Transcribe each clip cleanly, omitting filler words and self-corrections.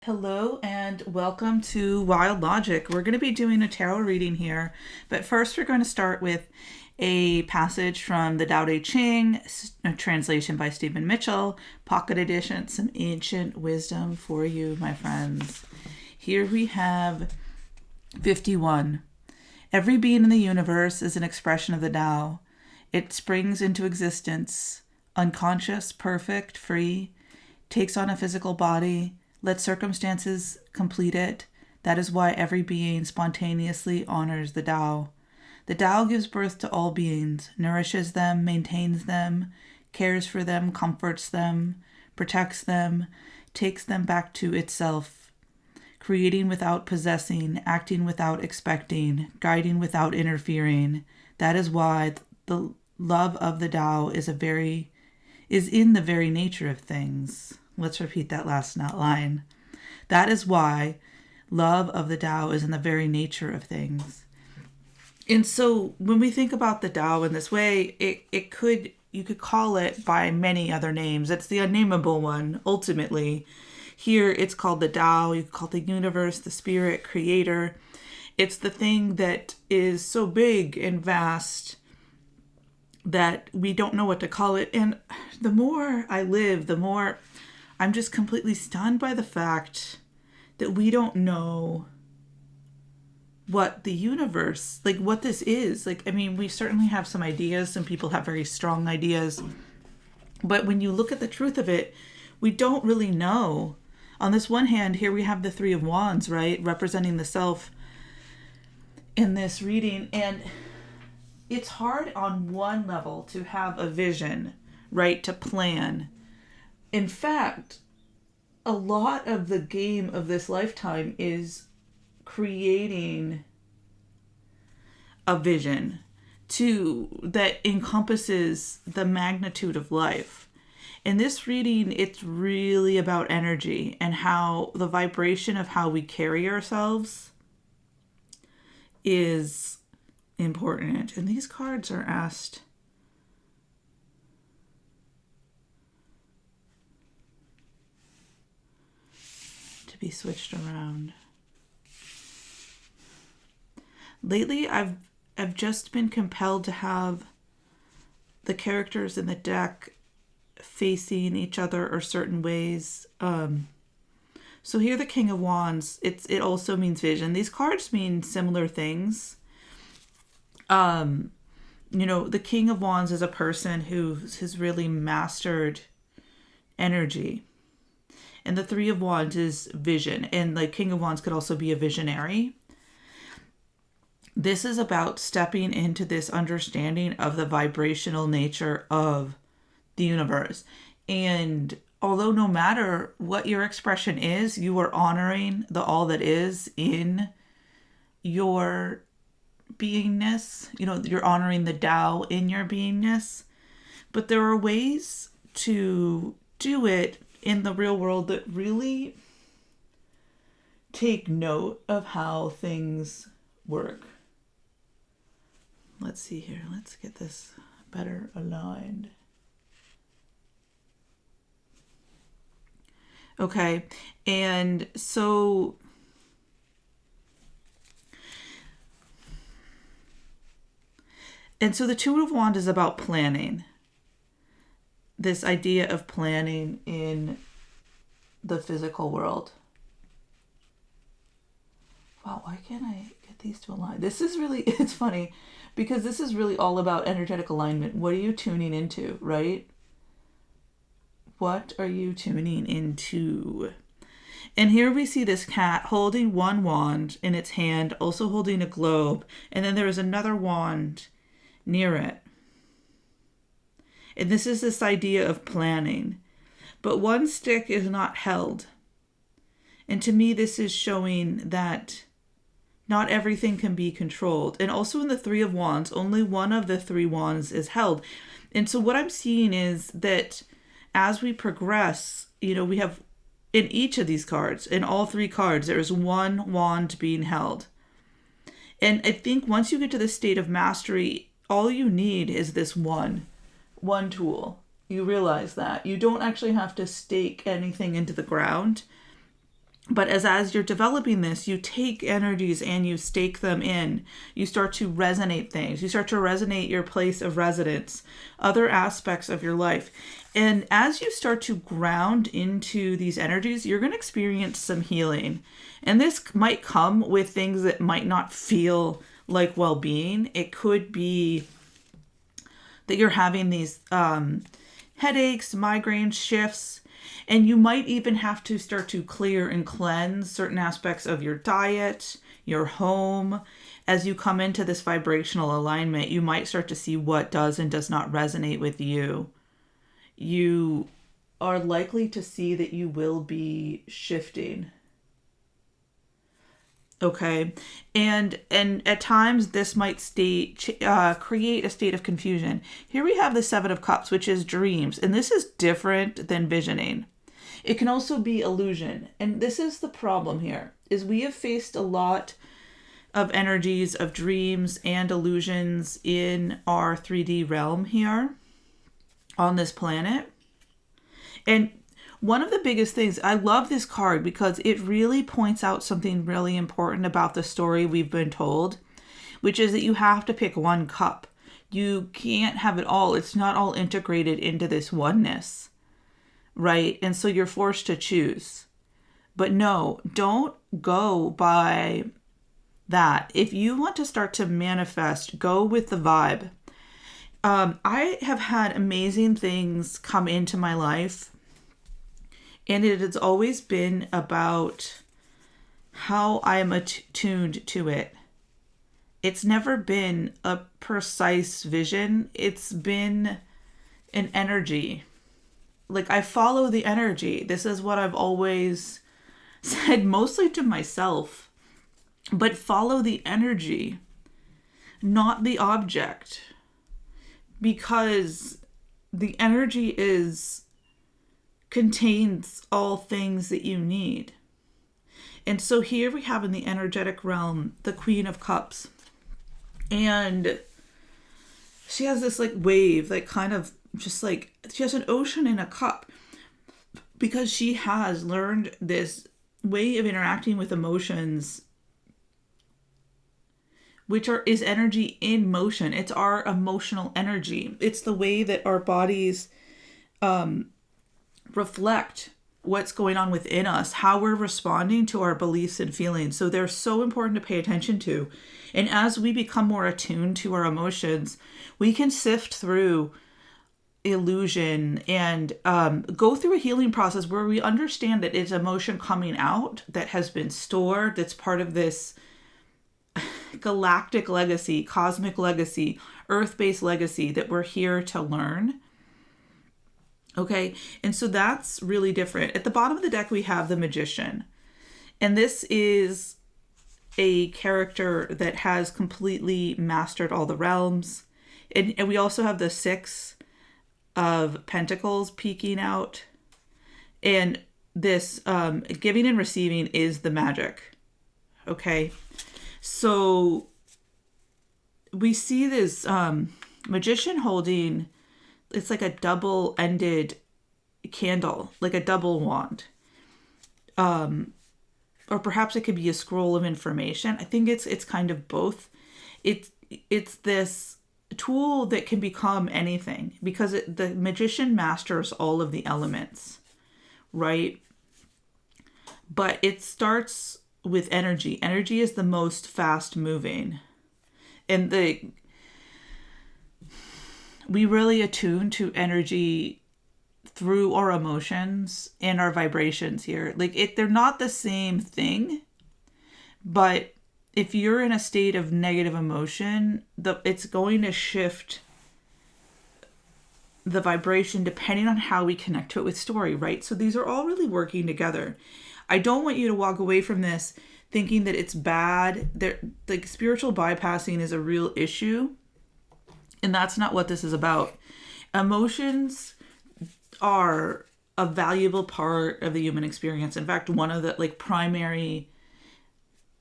Hello and welcome to Wild Logic. We're going to be doing a tarot reading here, but first we're going to start with a passage from the Tao Te Ching, a translation by Stephen Mitchell, pocket edition, some ancient wisdom for you, my friends. Here we have 51. Every being in the universe is an expression of the Tao. It springs into existence, unconscious, perfect, free, takes on a physical body, let circumstances complete it. That is why every being spontaneously honors the Tao. The Tao gives birth to all beings, nourishes them, maintains them, cares for them, comforts them, protects them, takes them back to itself, creating without possessing, acting without expecting, guiding without interfering. That is why the love of the Tao is in the very nature of things. Let's repeat that last line. That is why love of the Tao is in the very nature of things. And so when we think about the Tao in this way, you could call it by many other names. It's the unnameable one, ultimately. Here it's called the Tao. You could call it the universe, the spirit, creator. It's the thing that is so big and vast that we don't know what to call it. And the more I live, the more I'm just completely stunned by the fact that we don't know what the universe, like what this is. We certainly have some ideas. Some people have very strong ideas. But when you look at the truth of it, we don't really know. On this one hand, here we have the Three of Wands, right? Representing the self in this reading. And it's hard on one level to have a vision, right? To plan. In fact, a lot of the game of this lifetime is creating a vision that encompasses the magnitude of life. In this reading, it's really about energy and how the vibration of how we carry ourselves is important. And these cards are asked be switched around. Lately, I've just been compelled to have the characters in the deck facing each other or certain ways. So here, the King of Wands, it also means vision. These cards mean similar things. The King of Wands is a person who has really mastered energy. And the Three of Wands is vision. And the King of Wands could also be a visionary. This is about stepping into this understanding of the vibrational nature of the universe. And although no matter what your expression is, you are honoring the all that is in your beingness. You're honoring the Tao in your beingness. But there are ways to do it in the real world that really take note of how things work. Let's see here. Let's get this better aligned. Okay. And so the Two of Wands is about planning. This idea of planning in the physical world. Wow, why can't I get these to align? It's funny because this is really all about energetic alignment. What are you tuning into, right? What are you tuning into? And here we see this cat holding one wand in its hand, also holding a globe. And then there is another wand near it. And this is this idea of planning. But one stick is not held. And to me, this is showing that not everything can be controlled. And also in the Three of Wands, only one of the three wands is held. And so what I'm seeing is that as we progress, we have in each of these cards, in all three cards, there is one wand being held. And I think once you get to the state of mastery, all you need is this one tool. You realize that you don't actually have to stake anything into the ground. But as you're developing this, you take energies and you stake them in. You start to resonate things. You start to resonate your place of residence, other aspects of your life. And as you start to ground into these energies, you're going to experience some healing. And this might come with things that might not feel like well-being. It could be that you're having these headaches, migraines, shifts, and you might even have to start to clear and cleanse certain aspects of your diet, your home. As you come into this vibrational alignment, you might start to see what does and does not resonate with you. You are likely to see that you will be shifting. Okay. And at times this might create a state of confusion. Here we have the Seven of Cups, which is dreams. And this is different than visioning. It can also be illusion. And this is the problem here, is we have faced a lot of energies of dreams and illusions in our 3D realm here on this planet. And one of the biggest things, I love this card because it really points out something really important about the story we've been told, which is that you have to pick one cup. You can't have it all. It's not all integrated into this oneness. Right? And so you're forced to choose. But no, don't go by that. If you want to start to manifest, go with the vibe. I have had amazing things come into my life, and it has always been about how I am attuned to it. It's never been a precise vision. It's been an energy. Like, I follow the energy. This is what I've always said, mostly to myself. But follow the energy, not the object. Because the energy contains all things that you need. And so here we have in the energetic realm, the Queen of Cups. And she has this like wave, like kind of just like, she has an ocean in a cup, because she has learned this way of interacting with emotions, which is energy in motion. It's our emotional energy. It's the way that our bodies reflect what's going on within us, how we're responding to our beliefs and feelings. So they're so important to pay attention to. And as we become more attuned to our emotions, we can sift through illusion and go through a healing process where we understand that it's emotion coming out that has been stored, that's part of this galactic legacy, cosmic legacy, earth-based legacy that we're here to learn. Okay, and so that's really different. At the bottom of the deck, we have the Magician. And this is a character that has completely mastered all the realms. And we also have the Six of Pentacles peeking out. And this giving and receiving is the magic. Okay, so we see this magician holding, it's like a double-ended candle, like a double wand. Or perhaps it could be a scroll of information. I think it's kind of both. It's this tool that can become anything, because the magician masters all of the elements, right? But it starts with energy. Energy is the most fast moving. And we really attune to energy through our emotions and our vibrations here. Like, they're not the same thing, but if you're in a state of negative emotion, it's going to shift the vibration depending on how we connect to it with story, right? So these are all really working together. I don't want you to walk away from this thinking that it's bad. Like, spiritual bypassing is a real issue, and that's not what this is about. Emotions are a valuable part of the human experience. In fact, one of the primary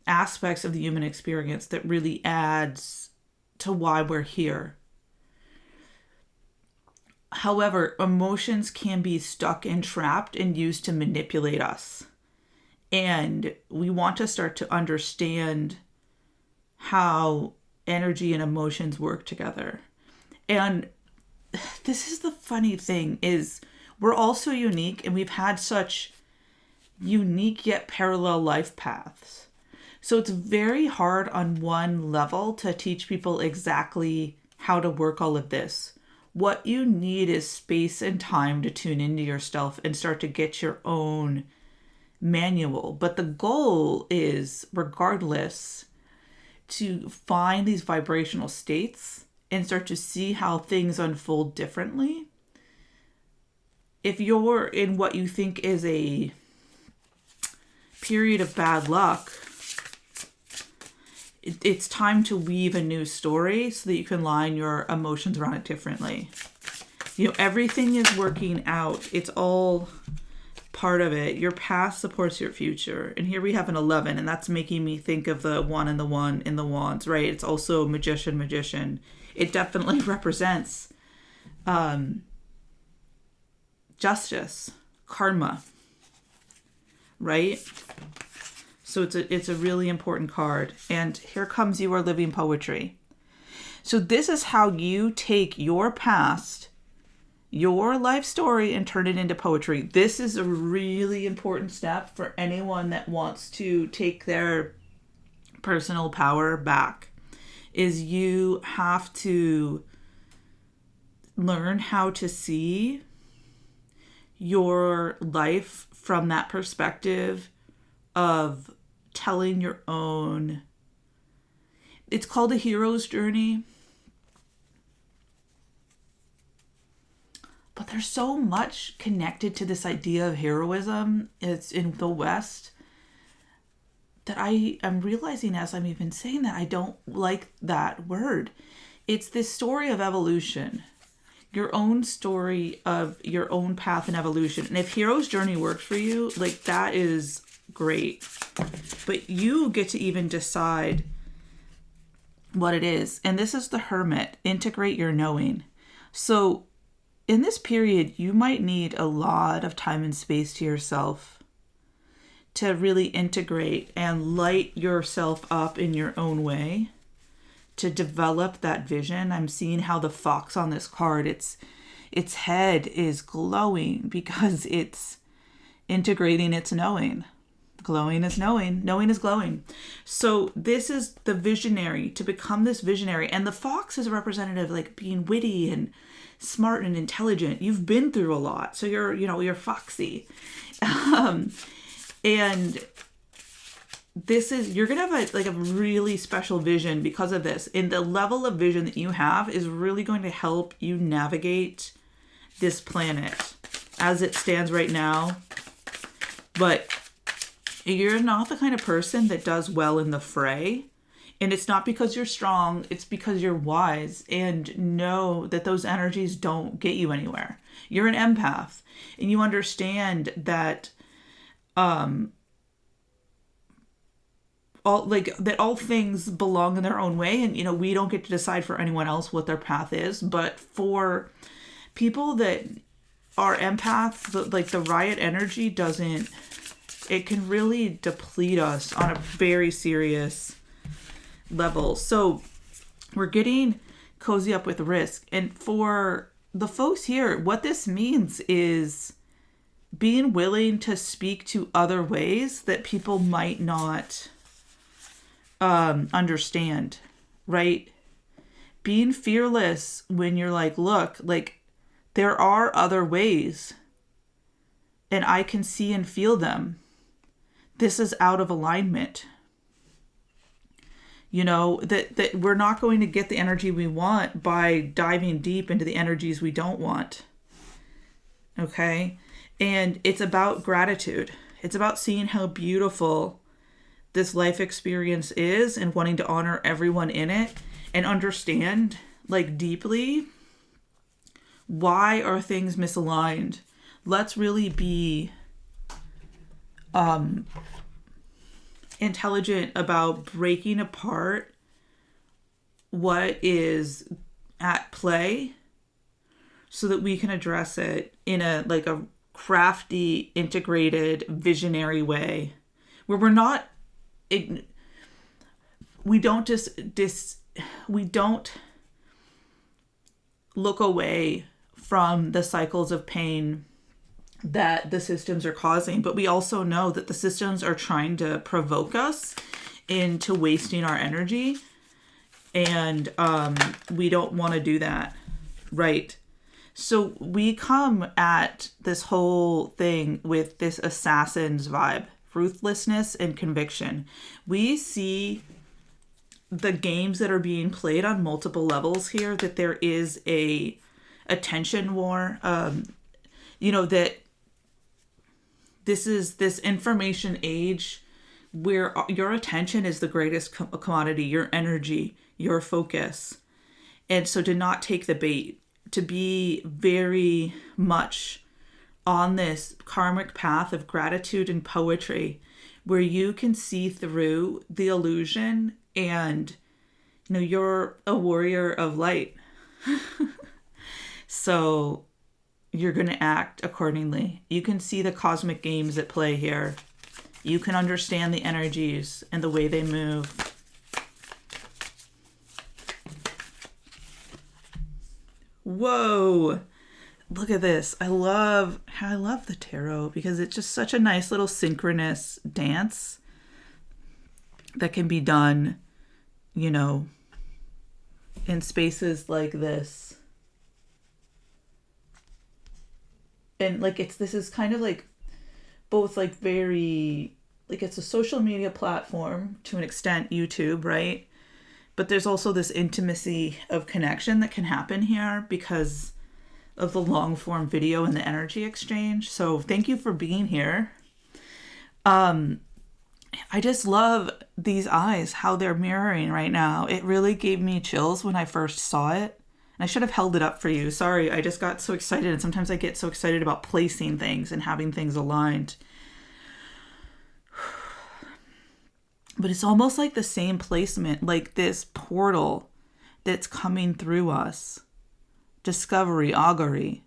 aspects of the human experience that really adds to why we're here. However, emotions can be stuck and trapped and used to manipulate us. And we want to start to understand how energy and emotions work together. And this is the funny thing, is we're all so unique, and we've had such unique yet parallel life paths. So it's very hard on one level to teach people exactly how to work all of this. What you need is space and time to tune into yourself and start to get your own manual. But the goal is, regardless, to find these vibrational states and start to see how things unfold differently. If you're in what you think is a period of bad luck, it's time to weave a new story so that you can line your emotions around it differently. Everything is working out. It's all part of it. Your past supports your future. And here we have an 11, and that's making me think of the 1 and the 1 in the wands, right? It's also magician. It definitely represents justice, karma, right? So it's a really important card. And here comes You Are Living Poetry. So this is how you take your past, your life story, and turn it into poetry. This is a really important step for anyone that wants to take their personal power back. Is you have to learn how to see your life from that perspective of telling your own. It's called a hero's journey. But there's so much connected to this idea of heroism. It's in the West that I am realizing as I'm even saying that I don't like that word. It's this story of evolution. Your own story of your own path and evolution. And if hero's journey works for you, like, that is great. But you get to even decide what it is. And this is the Hermit. Integrate your knowing. So in this period, you might need a lot of time and space to yourself to really integrate and light yourself up in your own way, to develop that vision. I'm seeing how the fox on this card, its head is glowing because it's integrating its knowing. Glowing is knowing. Knowing is glowing. So this is the visionary, to become this visionary. And the fox is a representative, like being witty and smart and intelligent. You've been through a lot, so you're foxy. And this is, you're gonna have a really special vision because of this. And the level of vision that you have is really going to help you navigate this planet as it stands right now. But you're not the kind of person that does well in the fray. And it's not because you're strong, it's because you're wise and know that those energies don't get you anywhere. You're an empath, and you understand that all things belong in their own way, and we don't get to decide for anyone else what their path is. But for people that are empaths, the riot energy it can really deplete us on a very serious level. So we're getting cozy up with risk. And for the folks here, what this means is being willing to speak to other ways that people might not understand, right? Being fearless when you're like, look, there are other ways and I can see and feel them. This is out of alignment. That we're not going to get the energy we want by diving deep into the energies we don't want. Okay? And it's about gratitude. It's about seeing how beautiful this life experience is and wanting to honor everyone in it and understand, deeply, why are things misaligned? Let's really be intelligent about breaking apart what is at play so that we can address it in a crafty, integrated, visionary way where we're not, we don't we don't look away from the cycles of pain that the systems are causing, but we also know that the systems are trying to provoke us into wasting our energy, and we don't want to do that, right? So we come at this whole thing with this assassin's vibe, ruthlessness and conviction. We see the games that are being played on multiple levels here, that there is a attention war, that this is this information age where your attention is the greatest commodity, your energy, your focus. And so to not take the bait, to be very much on this karmic path of gratitude and poetry, where you can see through the illusion, and you're a warrior of light. So you're going to act accordingly. You can see the cosmic games at play here. You can understand the energies and the way they move. Whoa, look at this. I love the tarot, because it's just such a nice little synchronous dance that can be done, in spaces like this. And this is kind of both very, it's a social media platform to an extent, YouTube, right? But there's also this intimacy of connection that can happen here because of the long form video and the energy exchange. So thank you for being here. I just love these eyes, how they're mirroring right now. It really gave me chills when I first saw it. And I should have held it up for you. Sorry, I just got so excited. And sometimes I get so excited about placing things and having things aligned. But it's almost like the same placement, like this portal that's coming through us. Discovery, augury,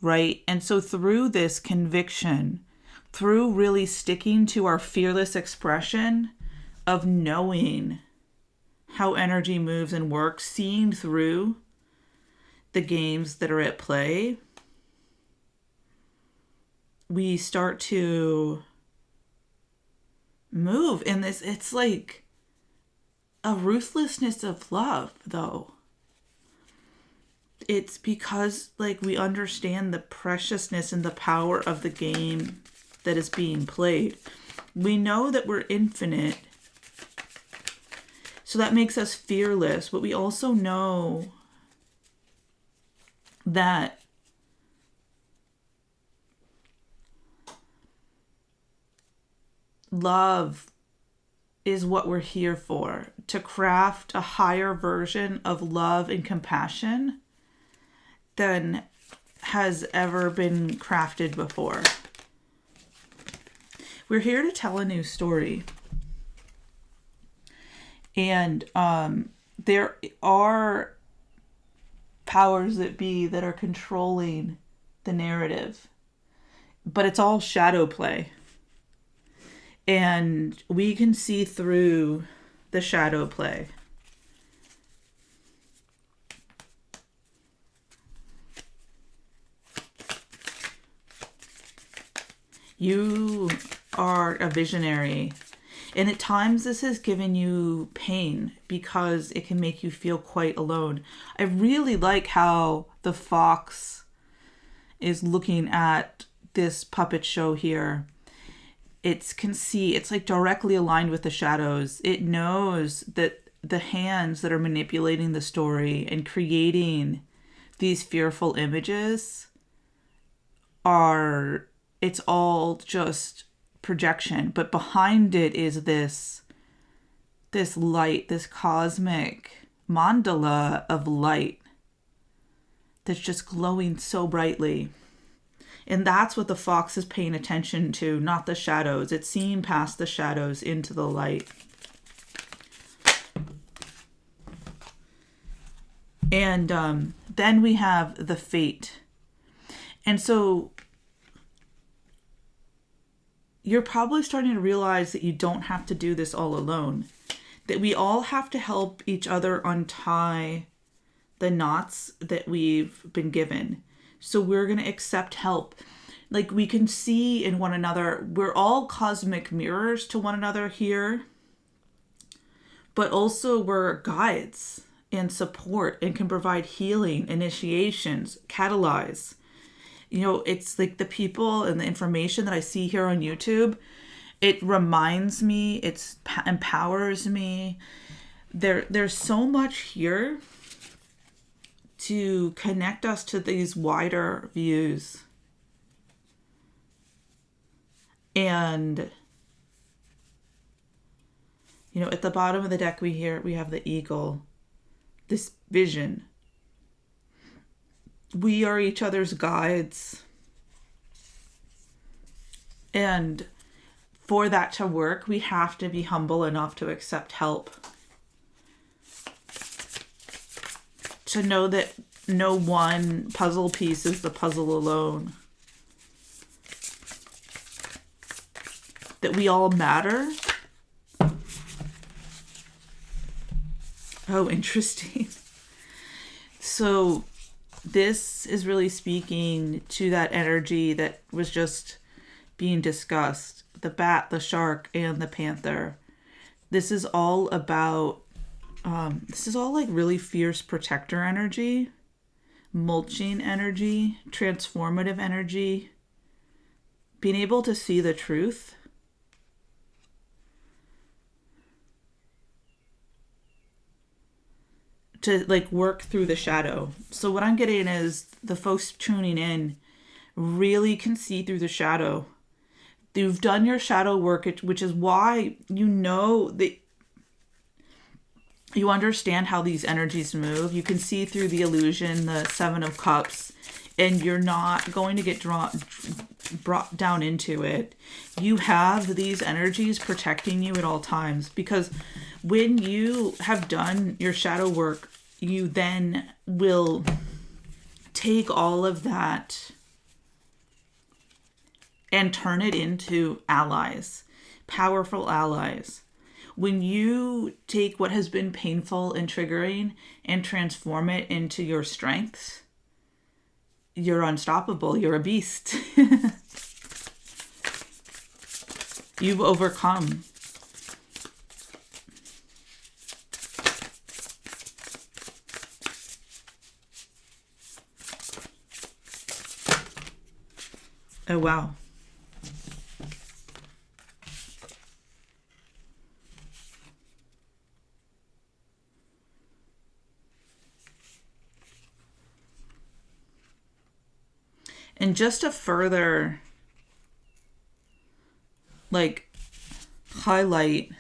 right? And so through this conviction, through really sticking to our fearless expression of knowing how energy moves and works, seeing through the games that are at play, we start to move in this. It's like a ruthlessness of love, though. It's because we understand the preciousness and the power of the game that is being played. We know that we're infinite, so that makes us fearless, but we also know that love is what we're here for, to craft a higher version of love and compassion than has ever been crafted before. We're here to tell a new story. And there are powers that be that are controlling the narrative, but it's all shadow play. And we can see through the shadow play. You are a visionary. And at times this has given you pain because it can make you feel quite alone. I really like how the fox is looking at this puppet show here. It's directly aligned with the shadows. It knows that the hands that are manipulating the story and creating these fearful images it's all just projection, but behind it is this light, this cosmic mandala of light that's just glowing so brightly. And that's what the fox is paying attention to, not the shadows. It's seeing past the shadows into the light. And then we have the fate. And so you're probably starting to realize that you don't have to do this all alone. That we all have to help each other untie the knots that we've been given. So we're going to accept help. Like, we can see in one another, we're all cosmic mirrors to one another here, but also we're guides and support and can provide healing, initiations, catalyze. You know, it's like the people and the information that I see here on YouTube, it reminds me, it empowers me. There's so much here to connect us to these wider views. And, you know, at the bottom of the deck we have the eagle, this vision. We are each other's guides. And for that to work, we have to be humble enough to accept help. To know that no one puzzle piece is the puzzle alone. That we all matter. Oh, interesting. So this is really speaking to that energy that was just being discussed. The bat, the shark, and the panther. This is all about, this is all like really fierce protector energy, mulching energy, transformative energy, being able to see the truth. To like work through the shadow. So what I'm getting is the folks tuning in really can see through the shadow. You've done your shadow work, which is why you know that you understand how these energies move. You can see through the illusion, the Seven of Cups, and you're not going to get brought down into it. You have these energies protecting you at all times, because when you have done your shadow work, you then will take all of that and turn it into allies, powerful allies. When you take what has been painful and triggering and transform it into your strengths, you're unstoppable. You're a beast. You've overcome. Oh, wow. And just to further, like, highlight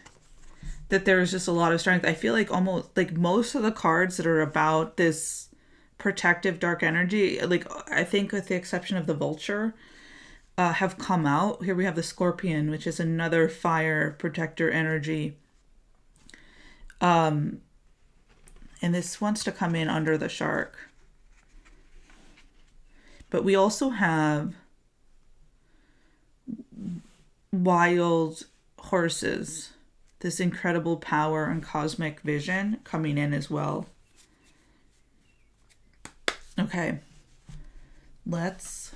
that there's just a lot of strength, I feel like almost, like, most of the cards that are about this protective dark energy, like, I think with the exception of the vulture, have come out. Here we have the scorpion, which is another fire protector energy. And this wants to come in under the shark. But we also have wild horses, this incredible power and cosmic vision coming in as well. Okay, let's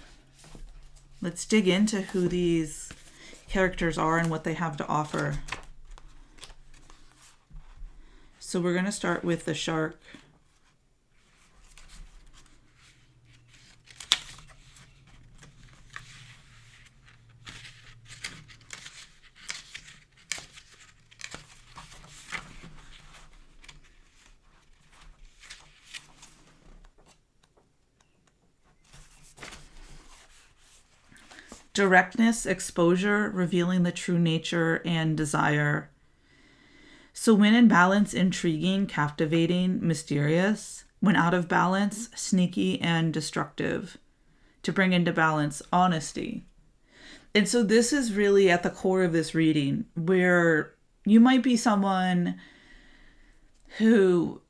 dig into who these characters are and what they have to offer. So we're going to start with the shark. Directness, exposure, revealing the true nature and desire. So when in balance, intriguing, captivating, mysterious. When out of balance, sneaky and destructive. To bring into balance, honesty. And so this is really at the core of this reading, where you might be someone who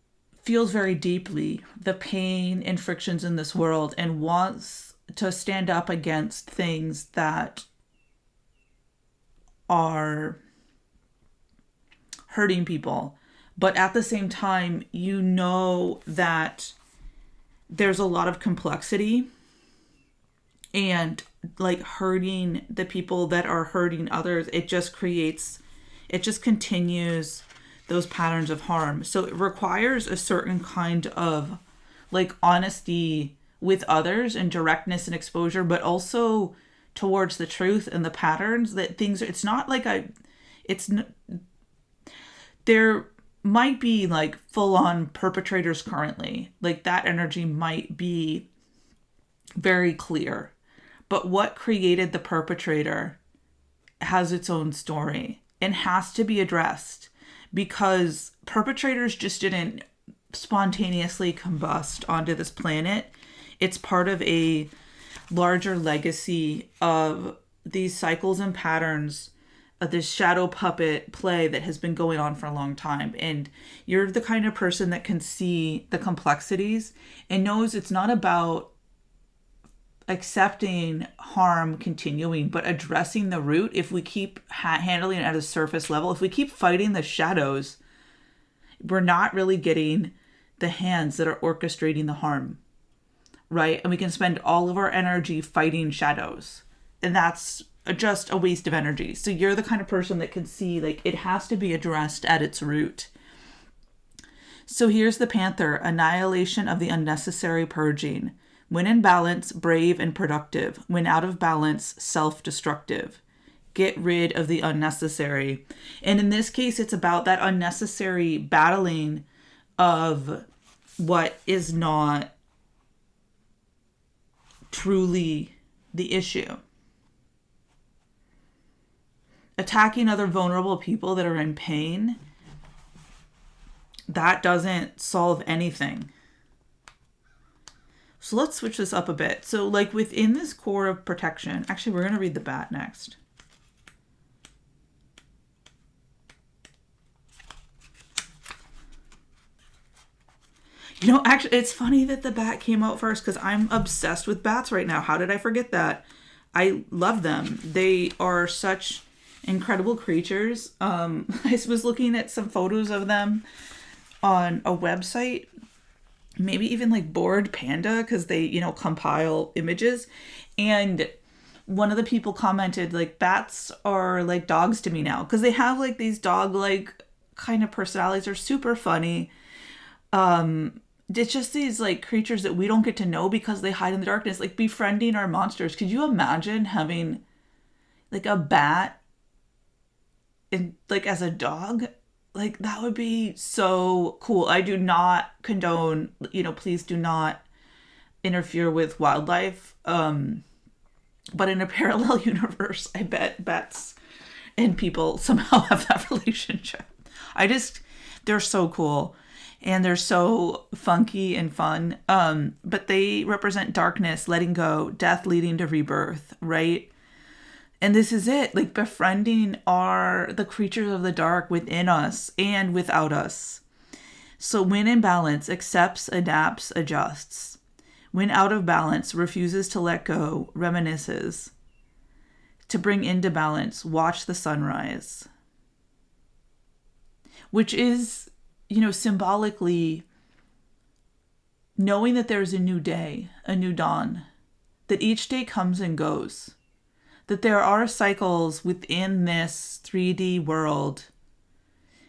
feels very deeply the pain and frictions in this world and wants to stand up against things that are hurting people. But at the same time, you know that there's a lot of complexity, and like hurting the people that are hurting others, it just continues those patterns of harm. So it requires a certain kind of like honesty with others and directness and exposure, but also towards the truth and the patterns that things, it's not like there might be like full on perpetrators currently. Like that energy might be very clear. But what created the perpetrator has its own story and has to be addressed, because perpetrators just didn't spontaneously combust onto this planet. It's part of a larger legacy of these cycles and patterns of this shadow puppet play that has been going on for a long time. And you're the kind of person that can see the complexities and knows it's not about accepting harm continuing, but addressing the root. If we keep handling it at a surface level, if we keep fighting the shadows, we're not really getting the hands that are orchestrating the harm, right? And we can spend all of our energy fighting shadows, and that's just a waste of energy. So you're the kind of person that can see like it has to be addressed at its root. So here's the Panther: annihilation of the unnecessary, purging. When in balance, brave and productive. When out of balance, self-destructive. Get rid of the unnecessary. And in this case, it's about that unnecessary battling of what is not truly the issue. Attacking other vulnerable people that are in pain, that doesn't solve anything. So let's switch this up a bit. So like within this core of protection, actually we're going to read the bat next. You know, actually, it's funny that the bat came out first because I'm obsessed with bats right now. How did I forget that? I love them. They are such incredible creatures. I was looking at some photos of them on a website, maybe even like Bored Panda, because they, you know, compile images. And one of the people commented like, bats are like dogs to me now, because they have like these dog-like kind of personalities. They're super funny. It's just these like creatures that we don't get to know because they hide in the darkness, like befriending our monsters. Could you imagine having like a bat in, like as a dog? Like that would be so cool. I do not condone, you know, please do not interfere with wildlife. But in a parallel universe, I bet bats and people somehow have that relationship. They're so cool. And they're so funky and fun. But they represent darkness, letting go, death leading to rebirth, right? And this is it, like befriending the creatures of the dark within us and without us. So when in balance, accepts, adapts, adjusts. When out of balance, refuses to let go, reminisces. To bring into balance, watch the sunrise. Which is, you know, symbolically knowing that there's a new day, a new dawn, that each day comes and goes, that there are cycles within this 3D world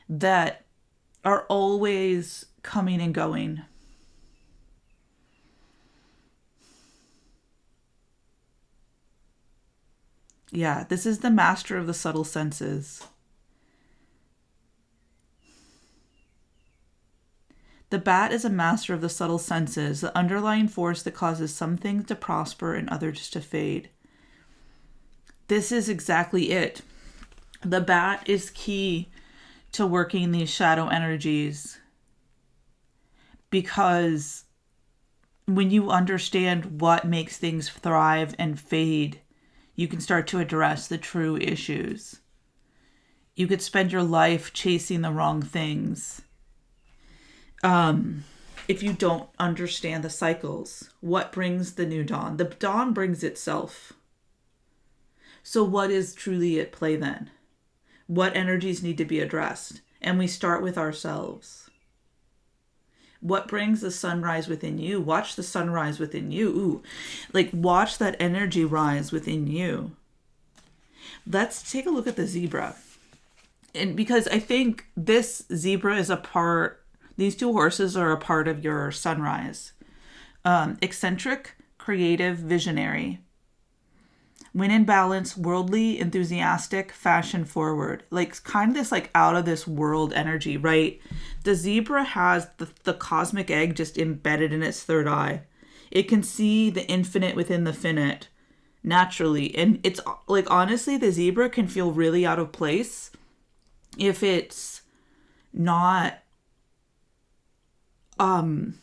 that are always coming and going. Yeah, this is the master of the subtle senses. The bat is a master of the subtle senses, the underlying force that causes some things to prosper and others to fade. This is exactly it. The bat is key to working these shadow energies, because when you understand what makes things thrive and fade, you can start to address the true issues. You could spend your life chasing the wrong things. If you don't understand the cycles, what brings the new dawn? The dawn brings itself. So what is truly at play then? what energies need to be addressed. And we start with ourselves. What brings the sunrise within you? Watch the sunrise within you. Ooh, like watch that energy rise within you. Let's take a look at the zebra. And because I think this zebra is these two horses are a part of your sunrise. Eccentric, creative, visionary. When in balance, worldly, enthusiastic, fashion forward. Like kind of this like out of this world energy, right? The zebra has the cosmic egg just embedded in its third eye. It can see the infinite within the finite naturally. And it's like, honestly, the zebra can feel really out of place if it's not, when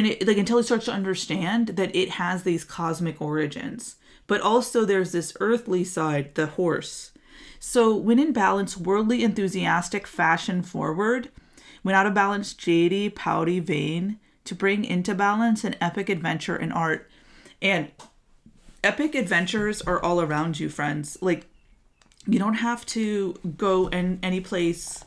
it like until it starts to understand that it has these cosmic origins. But also there's this earthly side, the horse. So when in balance, worldly, enthusiastic, fashion forward. When out of balance, jadey, pouty, vain. To bring into balance an epic adventure in art. And epic adventures are all around you, friends. Like, you don't have to go in any place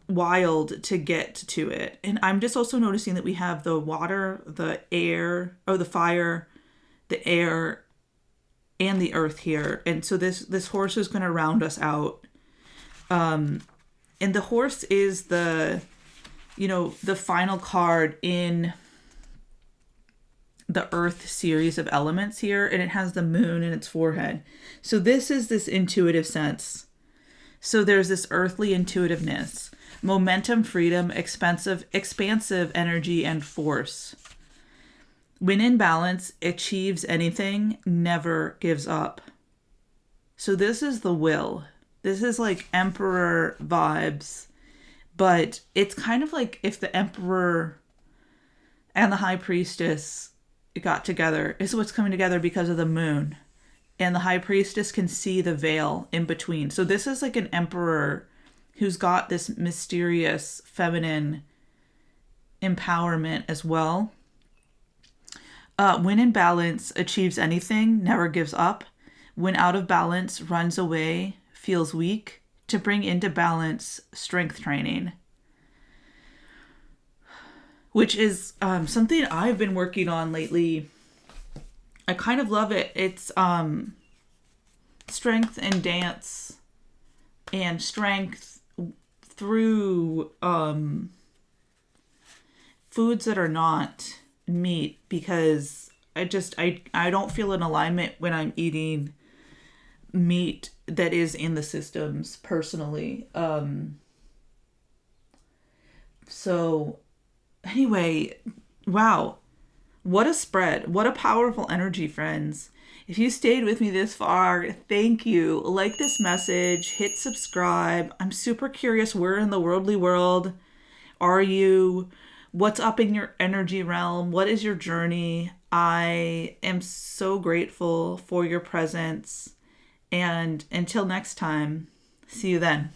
wild to get to it. And I'm just also noticing that we have the water, the air, or the fire, the air, and the earth here. And so this horse is going to round us out. And the horse is the final card in the earth series of elements here, and it has the moon in its forehead. So this is this intuitive sense. So there's this earthly intuitiveness, momentum, freedom, expansive energy, and force. When in balance, achieves anything, never gives up. So this is the will. This is like emperor vibes, but it's kind of like if the emperor and the high priestess got together. Is what's coming together because of the moon. And the high priestess can see the veil in between. So this is like an emperor who's got this mysterious feminine empowerment as well. When in balance, achieves anything, never gives up. When out of balance, runs away, feels weak. To bring into balance, strength training. Which is something I've been working on lately. I kind of love it. It's strength and dance, and strength through foods that are not meat, because I don't feel an alignment when I'm eating meat that is in the systems personally. So anyway, wow. What a spread. What a powerful energy, friends. If you stayed with me this far, thank you. Like this message, hit subscribe. I'm super curious, where in the worldly world are you? What's up in your energy realm? What is your journey? I am so grateful for your presence. And until next time, see you then.